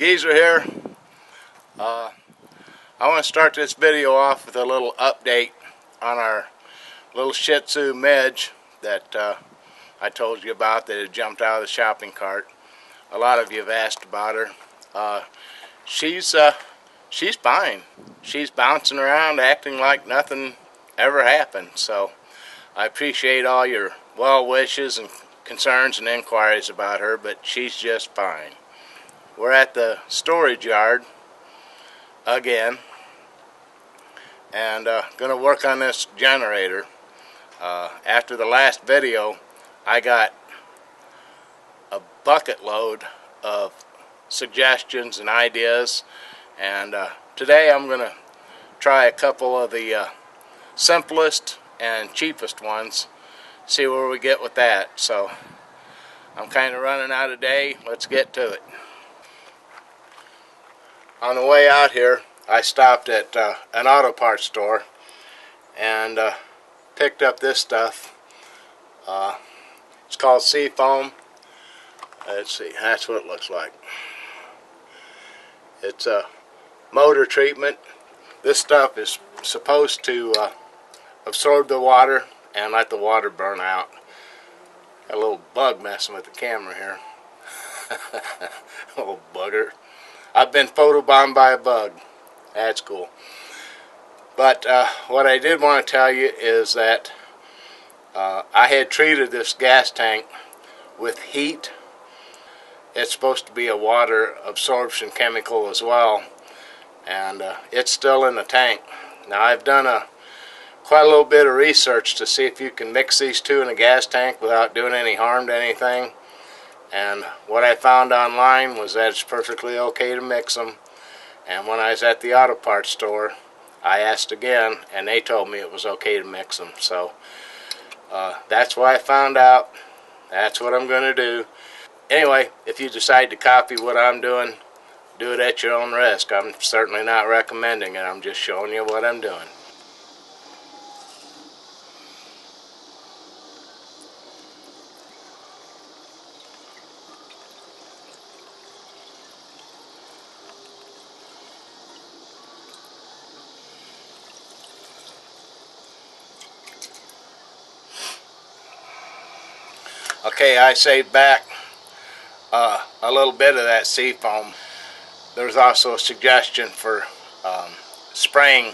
Geezer here. I want to start this video off with a little update on our little Shih Tzu Midge that I told you about that had jumped out of the shopping cart. A lot of you have asked about her. She's fine. She's bouncing around acting like nothing ever happened. So I appreciate all your well wishes and concerns and inquiries about her, but she's just fine. We're at the storage yard again and going to work on this generator. After the last video, I got a bucket load of suggestions and ideas, and today I'm going to try a couple of the simplest and cheapest ones, see where we get with that. So I'm kind of running out of day. Let's get to it. On the way out here, I stopped at an auto parts store and picked up this stuff. It's called Seafoam. Let's see, that's what it looks like. It's a motor treatment. This stuff is supposed to absorb the water and let the water burn out. Got a little bug messing with the camera here. Little bugger. I've been photobombed by a bug. That's cool. But what I did want to tell you is that I had treated this gas tank with heat. It's supposed to be a water absorption chemical as well, and it's still in the tank. Now I've done quite a little bit of research to see if you can mix these two in a gas tank without doing any harm to anything. And what I found online was that it's perfectly okay to mix them. And when I was at the auto parts store, I asked again, and they told me it was okay to mix them. So that's what I found out. That's what I'm going to do. Anyway, if you decide to copy what I'm doing, do it at your own risk. I'm certainly not recommending it. I'm just showing you what I'm doing. Okay, I saved back a little bit of that Seafoam. There's also a suggestion for spraying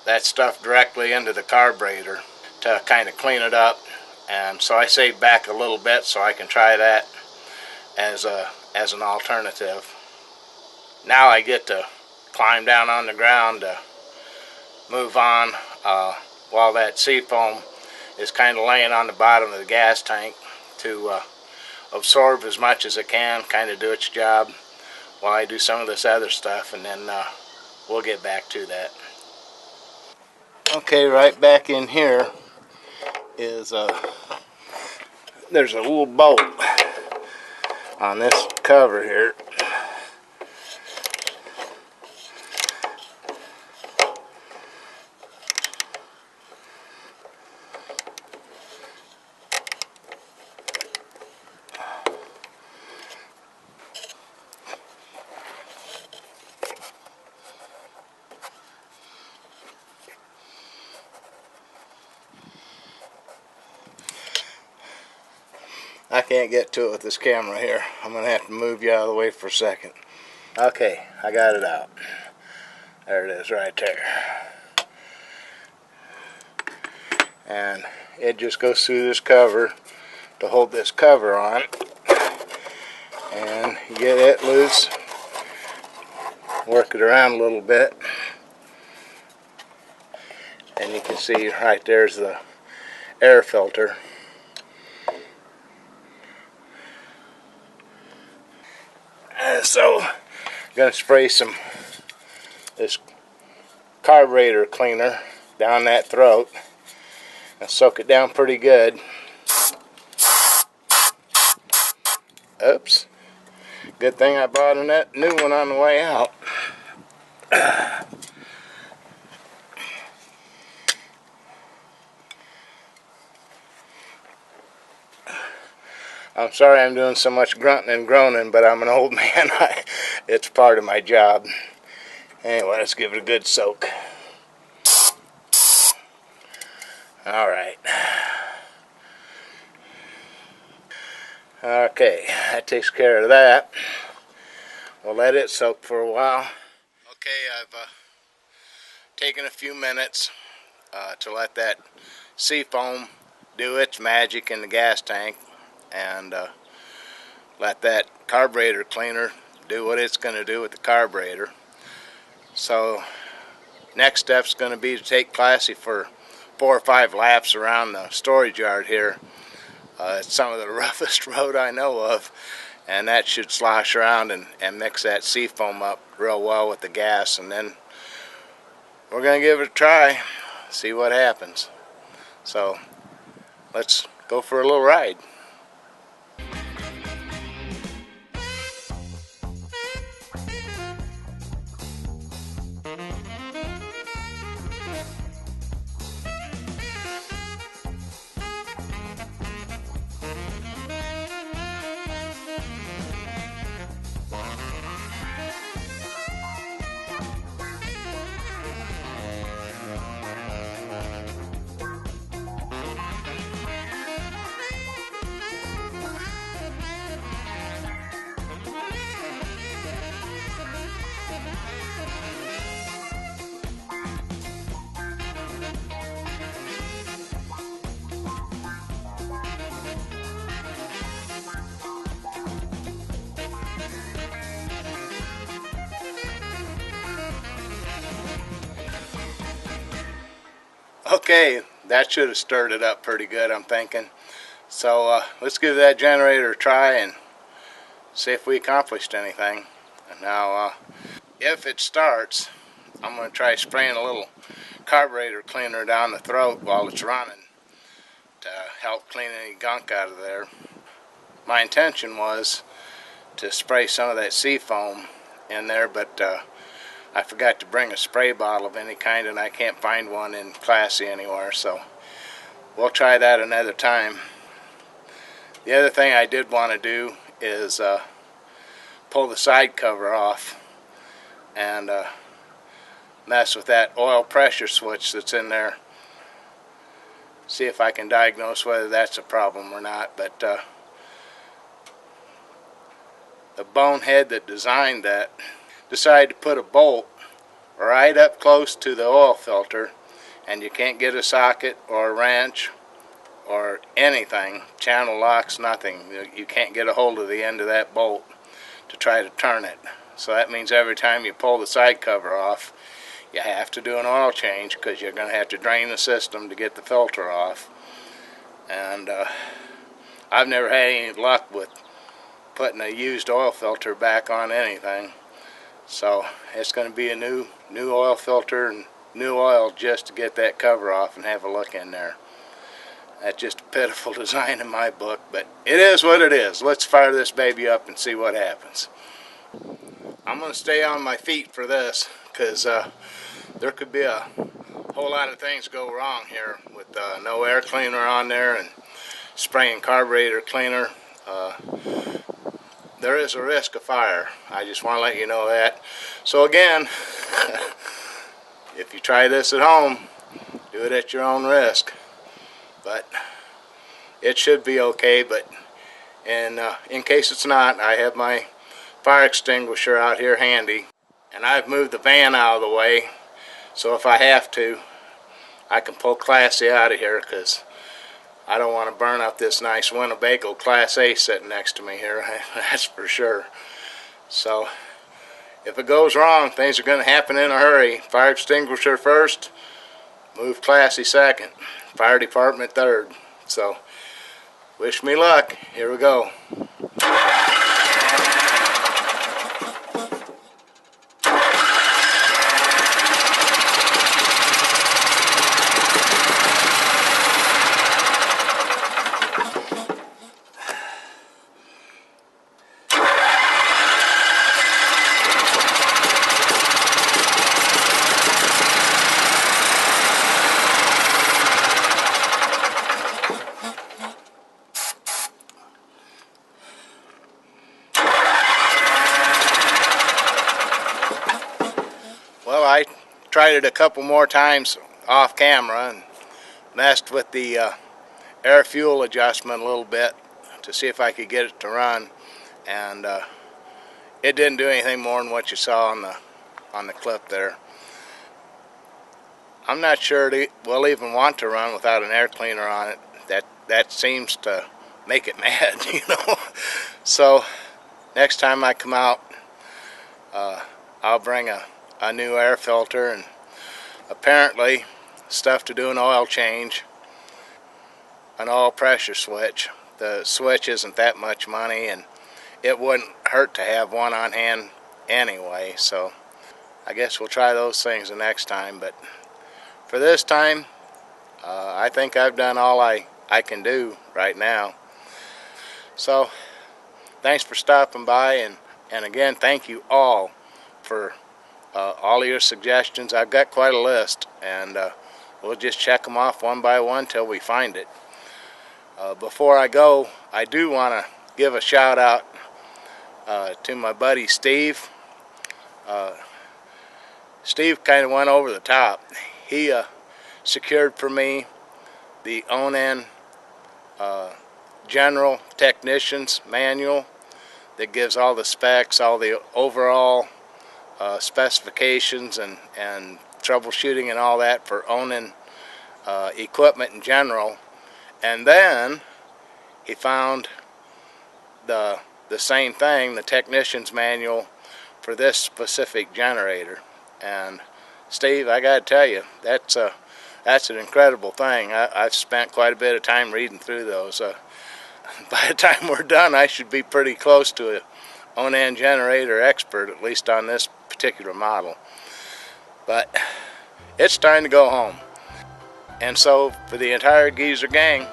that stuff directly into the carburetor to kind of clean it up, and so I saved back a little bit so I can try that as an alternative. Now I get to climb down on the ground to move on while that Seafoam is kind of laying on the bottom of the gas tank to absorb as much as it can, kind of do its job while I do some of this other stuff, and then we'll get back to that. Okay, right back in here is there's a little bolt on this cover here. I can't get to it with this camera here. I'm going to have to move you out of the way for a second. Okay, I got it out. There it is right there. And it just goes through this cover to hold this cover on. And you get it loose. Work it around a little bit. And you can see right there's the air filter. So I'm going to spray this carburetor cleaner down that throat and soak it down pretty good. Oops. Good thing I bought a new one on the way out. I'm sorry I'm doing so much grunting and groaning, but I'm an old man. It's part of my job. Anyway, let's give it a good soak. Alright. Okay, that takes care of that. We'll let it soak for a while. Okay, I've taken a few minutes to let that Seafoam do its magic in the gas tank, and let that carburetor cleaner do what it's going to do with the carburetor. So next step's going to be to take Classy for 4 or 5 laps around the storage yard here. It's some of the roughest road I know of, and that should slosh around and mix that Seafoam up real well with the gas, and then we're going to give it a try, see what happens. So let's go for a little ride. Okay, that should have stirred it up pretty good, I'm thinking. So let's give that generator a try and see if we accomplished anything. Now, if it starts, I'm going to try spraying a little carburetor cleaner down the throat while it's running to help clean any gunk out of there. My intention was to spray some of that Seafoam in there, but I forgot to bring a spray bottle of any kind, and I can't find one in Classy anywhere, so we'll try that another time. The other thing I did want to do is pull the side cover off and mess with that oil pressure switch that's in there. See if I can diagnose whether that's a problem or not. But the bonehead that designed that decided to put a bolt right up close to the oil filter, and you can't get a socket or a wrench or anything, channel locks, nothing. You can't get a hold of the end of that bolt to try to turn it. So that means every time you pull the side cover off, you have to do an oil change, because you're going to have to drain the system to get the filter off. And I've never had any luck with putting a used oil filter back on anything. So it's going to be a new oil filter and new oil just to get that cover off and have a look in there. That's just a pitiful design in my book, but it is what it is. Let's fire this baby up and see what happens. I'm going to stay on my feet for this, because there could be a whole lot of things go wrong here with no air cleaner on there and spraying carburetor cleaner. There is a risk of fire. I just want to let you know that. So again, if you try this at home, do it at your own risk. But it should be okay. But in case it's not, I have my fire extinguisher out here handy, and I've moved the van out of the way, so if I have to, I can pull Classy out of here, because I don't want to burn up this nice Winnebago Class A sitting next to me here. That's for sure. So if it goes wrong, things are going to happen in a hurry. Fire extinguisher first, move Classy second, fire department third. So wish me luck. Here we go. tried it a couple more times off camera and messed with the air fuel adjustment a little bit to see if I could get it to run, and it didn't do anything more than what you saw on the clip there. I'm not sure it will even want to run without an air cleaner on it. That seems to make it mad, you know. So next time I come out, I'll bring a new air filter and apparently stuff to do an oil change, an oil pressure switch. The switch isn't that much money, and it wouldn't hurt to have one on hand anyway, so I guess we'll try those things the next time. But for this time, I think I've done all I can do right now. So thanks for stopping by, and again, thank you all for all of your suggestions. I've got quite a list, and we'll just check them off one by one till we find it. Before I go, I do want to give a shout out to my buddy Steve. Steve kind of went over the top. He secured for me the Onan General Technician's Manual that gives all the specs, all the overall specifications and troubleshooting and all that for Onan equipment in general. And then he found the same thing, the technician's manual for this specific generator. And Steve, I gotta tell you, that's an incredible thing. I've spent quite a bit of time reading through those. By the time we're done, I should be pretty close to an Onan generator expert, at least on this particular model. But it's time to go home. And so, for the entire Geezer gang,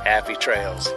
happy trails.